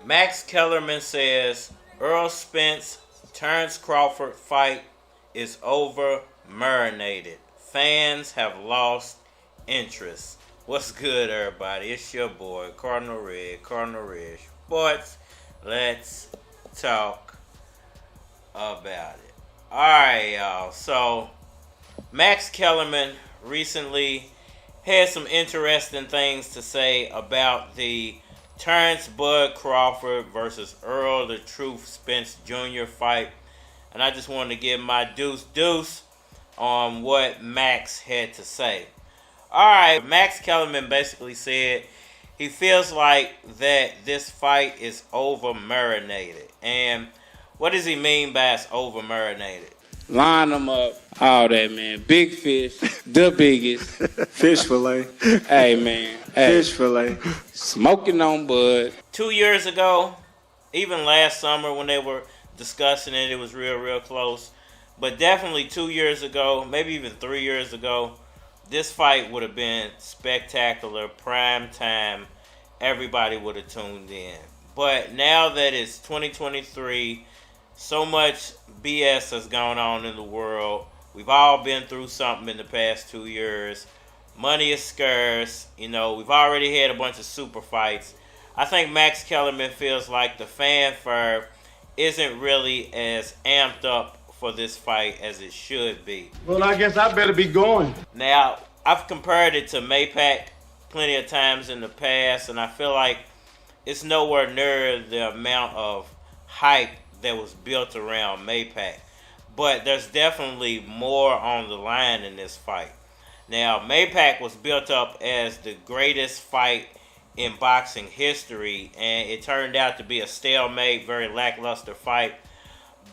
Max Kellerman says Errol Spence Terence Crawford fight is over-marinated. Fans have lost interest. What's good, everybody? It's your boy, Cardinal Red Sports. Let's talk about it. Alright, y'all. So, Max Kellerman recently had some interesting things to say about the Terence Bud Crawford versus Errol the Truth Spence Jr. fight. And I just wanted to give my deuce on what Max had to say. Alright, Max Kellerman basically said he feels like that this fight is over-marinated. And what does he mean by it's over-marinated? Line them up, all that, man. Big fish, the biggest. Fish fillet. Hey, man. Hey. Fish fillet. Smoking on Bud. 2 years ago, even last summer when they were discussing it, it was real close. But definitely 2 years ago, maybe even 3 years ago, this fight would have been spectacular, prime time. Everybody would have tuned in. But now that it's 2023, so much BS has gone on in the world. We've all been through something in the past 2 years. Money is scarce. You know, we've already had a bunch of super fights. I think Max Kellerman feels like the fanfare isn't really as amped up for this fight as it should be. Well, I guess I better be going. Now, I've compared it to Maypac plenty of times in the past, and I feel like it's nowhere near the amount of hype that was built around Maypac. But there's definitely more on the line in this fight. Now, Maypac was built up as the greatest fight in boxing history, and it turned out to be a stalemate, very lackluster fight.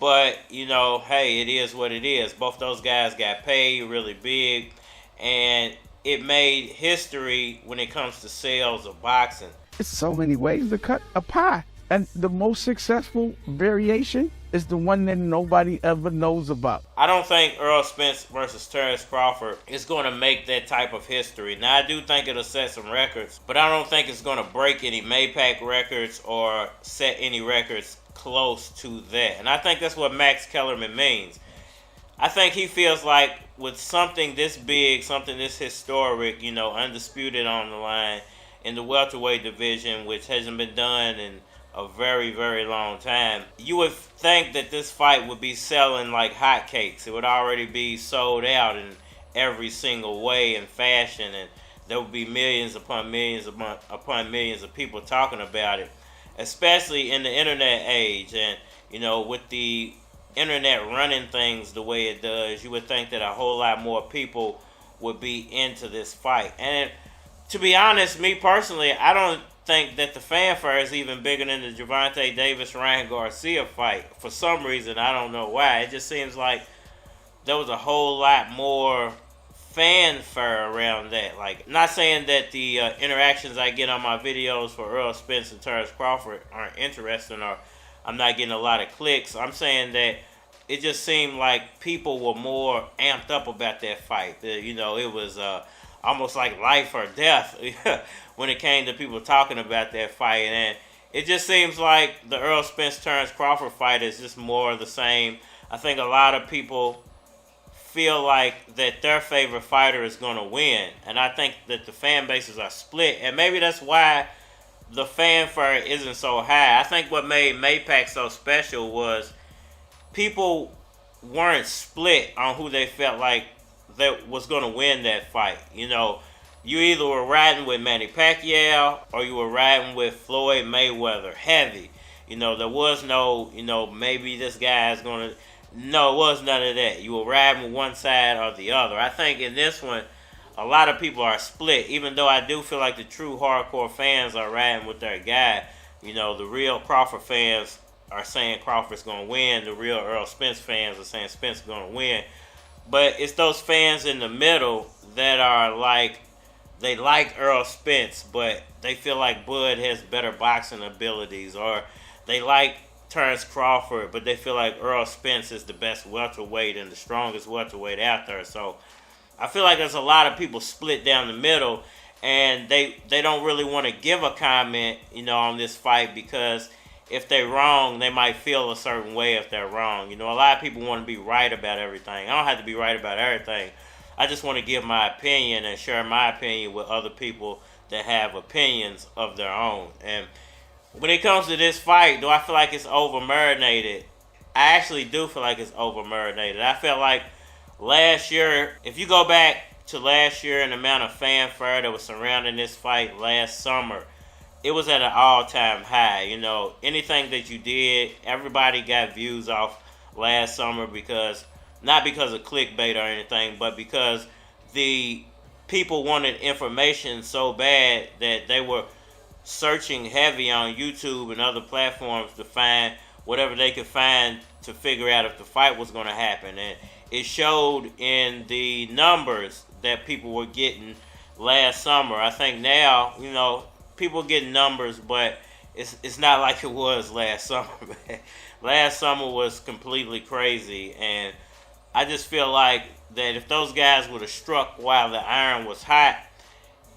But, you know, hey, it is what it is. Both those guys got paid really big, and it made history when it comes to sales of boxing. There's so many ways to cut a pie. And the most successful variation is the one that nobody ever knows about. I don't think Errol Spence versus Terence Crawford is going to make that type of history. Now, I do think it'll set some records, but I don't think it's going to break any Maypac records or set any records close to that. And I think that's what Max Kellerman means. I think he feels like with something this big, something this historic, you know, undisputed on the line in the welterweight division, which hasn't been done in a very long time, you would think that this fight would be selling like hotcakes. It would already be sold out in every single way and fashion, and there would be millions upon millions upon millions of people talking about it, especially in the internet age. And, you know, with the internet running things the way it does, you would think that a whole lot more people would be into this fight. And to be honest, me personally, I don't think that the fanfare is even bigger than the Gervonta Davis-Ryan Garcia fight. For some reason, I don't know why. It just seems like there was a whole lot more fanfare around that. Like, not saying that the interactions I get on my videos for Errol Spence and Terence Crawford aren't interesting or I'm not getting a lot of clicks. I'm saying that it just seemed like people were more amped up about that fight. You know, it was almost like life or death when it came to people talking about that fight. And it just seems like the Errol Spence Terence Crawford fight is just more of the same. I think a lot of people feel like that their favorite fighter is going to win. And I think that the fan bases are split. And maybe that's why the fanfare isn't so high. I think what made Maypac so special was people weren't split on who they felt like that was going to win that fight. You know, you either were riding with Manny Pacquiao or you were riding with Floyd Mayweather heavy. You know, there was no, you know, maybe this guy is going to... No, it was none of that. You were riding with one side or the other. I think in this one, a lot of people are split, even though I do feel like the true hardcore fans are riding with their guy. You know, the real Crawford fans are saying Crawford's going to win. The real Errol Spence fans are saying Spence is going to win. But it's those fans in the middle that are like, they like Errol Spence, but they feel like Bud has better boxing abilities, or they like Terence Crawford, but they feel like Errol Spence is the best welterweight and the strongest welterweight out there. So I feel like there's a lot of people split down the middle, and they don't really want to give a comment, on this fight, because if they're wrong, they might feel a certain way if they're wrong. A lot of people want to be right about everything. I don't have to be right about everything. I just want to give my opinion and share my opinion with other people that have opinions of their own. And when it comes to this fight, do I feel like it's over-marinated? I actually do feel like it's over-marinated. I felt like last year, if you go back to last year and the amount of fanfare that was surrounding this fight last summer, it was at an all-time high. Anything that you did, everybody got views off last summer not because of clickbait or anything, but because the people wanted information so bad that they were searching heavy on YouTube and other platforms to find whatever they could find to figure out if the fight was going to happen. And it showed in the numbers that people were getting last summer. I think now, people get numbers, but it's not like it was last summer. Last summer was completely crazy, and I just feel like that if those guys would have struck while the iron was hot,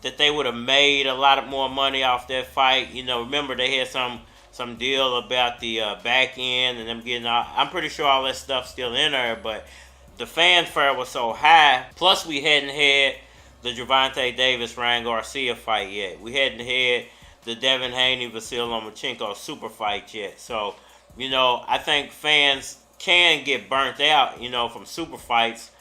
that they would have made a lot more money off that fight. Remember they had some deal about the back end and them getting all, I'm pretty sure all that stuff's still in there, but the fanfare was so high. Plus we hadn't had the Gervonta Davis-Ryan Garcia fight yet. We hadn't had the Devin Haney-Vasil Lomachenko super fight yet. So, I think fans can get burnt out, from super fights.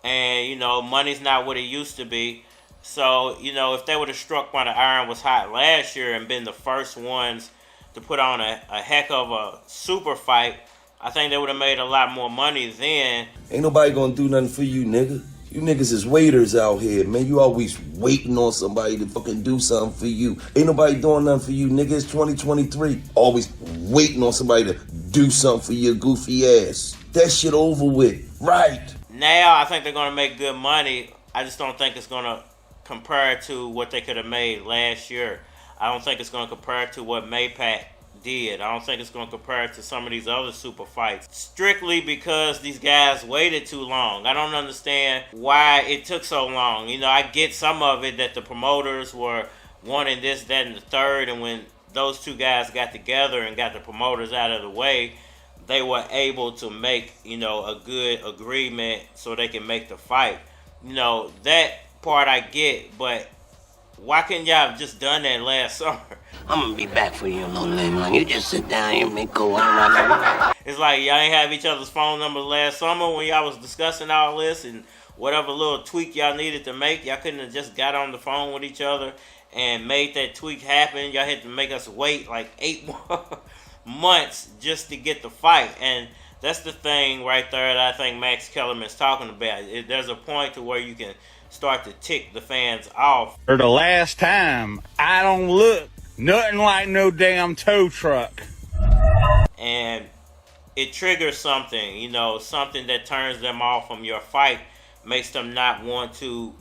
And, money's not what it used to be. So, if they would have struck while the iron was hot last year and been the first ones to put on a heck of a super fight, I think they would have made a lot more money then. Ain't nobody gonna do nothing for you, nigga. You niggas is waiters out here, man. You always waiting on somebody to fucking do something for you. Ain't nobody doing nothing for you, nigga. It's 2023. Always waiting on somebody to do something for your goofy ass. That shit over with. Right. Now, I think they're going to make good money. I just don't think it's going to compare to what they could have made last year. I don't think it's going to compare to what Maypac did. I don't think it's going to compare to some of these other super fights. Strictly because these guys waited too long. I don't understand why it took so long. I get some of it that the promoters were wanting this, that, and the third. And when those two guys got together and got the promoters out of the way, they were able to make, a good agreement so they can make the fight. That part I get, but why couldn't y'all have just done that last summer? I'm gonna be back for you a little later on. You just sit down here and make go on. It's like y'all ain't have each other's phone numbers last summer when y'all was discussing all this, and whatever little tweak y'all needed to make, y'all couldn't have just got on the phone with each other and made that tweak happen. Y'all had to make us wait like 8 more months just to get the fight. And that's the thing right there that I think Max Kellerman's talking about. There's a point to where you can start to tick the fans off. For the last time, I don't look nothing like no damn tow truck. And it triggers something, something that turns them off from your fight, makes them not want to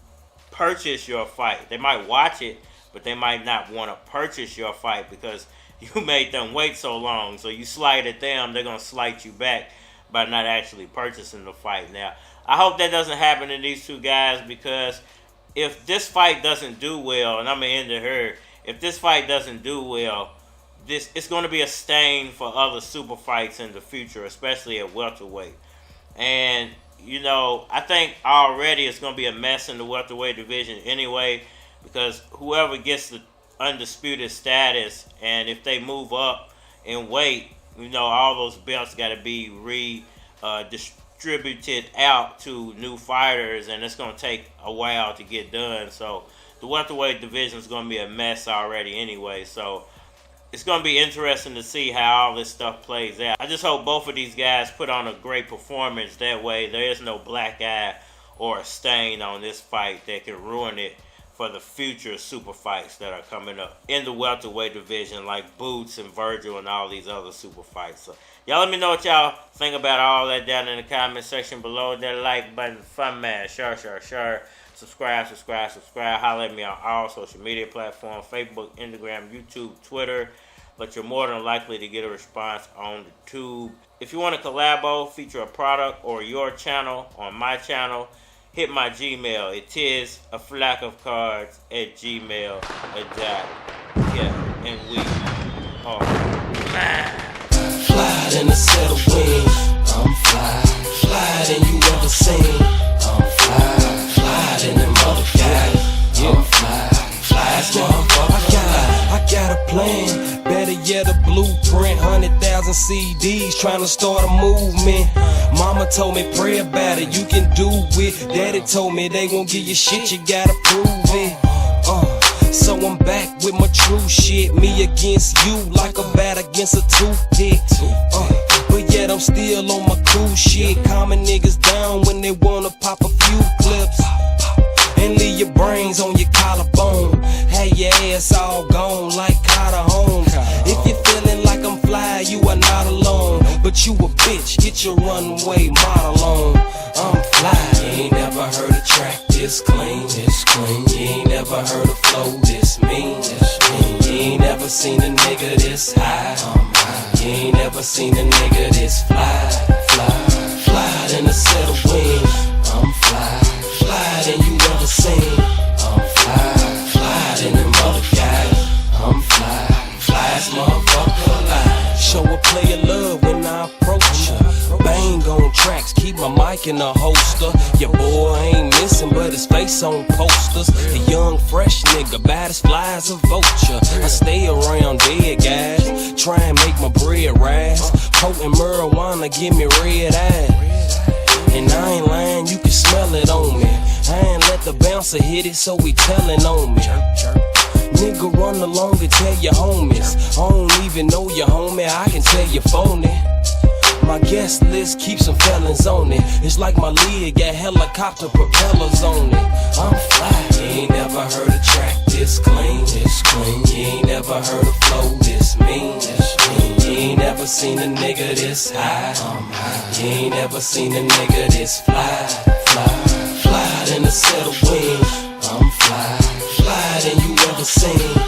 purchase your fight. They might watch it, but they might not want to purchase your fight because you made them wait so long. So you slighted them, they're going to slight you back by not actually purchasing the fight. Now, I hope that doesn't happen to these two guys, because if this fight doesn't do well, and I'm going to end it here, if this fight doesn't do well, it's going to be a stain for other super fights in the future, especially at welterweight. And, I think already it's going to be a mess in the welterweight division anyway, because whoever gets the undisputed status, and if they move up in weight, all those belts got to be distributed out to new fighters, and it's going to take a while to get done. So the welterweight division is going to be a mess already anyway. So it's going to be interesting to see how all this stuff plays out. I just hope both of these guys put on a great performance. That way there is no black eye or a stain on this fight that can ruin it for the future super fights that are coming up in the welterweight division, like Boots and Virgil and all these other super fights. So y'all let me know what y'all think about all that down in the comment section below. That like button, fun man, share. Subscribe. Holler at me on all social media platforms, Facebook, Instagram, YouTube, Twitter. but you're more than likely to get a response on the tube. If you want to collabo, feature a product or your channel on my channel, hit my Gmail. It is aflackofcards@gmail.com. And we are Fly in a set of wings. I'm fly. Fly than you ever seen. I'm fly. Fly than them other guys. I'm fly. Fly's motherfucker. I got a plan. Better yet, a blueprint. 100,000 CDs trying to start a movement. Mama told me pray about it. You can do it. Daddy told me they won't give you shit. You gotta prove it. So I'm back with my true shit. Me against you like a bat against a toothpick. But yet I'm still on my cool shit. Calming niggas down when they wanna pop a few clips and leave your brains on your collarbone. Have your ass all gone like Carter Holmes. If you're feeling like I'm fly, you are not alone. But you a bitch, get your runway model on. I'm fly. You ain't never heard a track this clean. You ain't never heard a flow this mean. You ain't never seen a nigga this high. You ain't never seen a nigga this fly. Fly than a set of wings. I'm fly. Fly than you ever seen. I'm fly. Fly than them other guys. I'm fly. Fly's motherfucker alive. Show a player love when I approach ya. Bang on tracks, keep my mic in a holster. Your boy ain't missing, but his face on posters. A young, fresh nigga, bad as fly as a vulture. I stay around dead guys, try and make my bread rise. Potent marijuana, give me red eyes. And I ain't lying, you can smell it on me. I ain't let the bouncer hit it, so he telling on me. Nigga, run along and tell your homies. I don't even know your homie, I can tell you phony. My guest list keeps some felons on it. It's like my lid got helicopter propellers on it. I'm fly. You ain't never heard a track this clean. You ain't never heard a flow this mean. You ain't never seen a nigga this high. You ain't never seen a nigga this fly. Fly than a set of wings. I'm fly. Fly than you ever seen.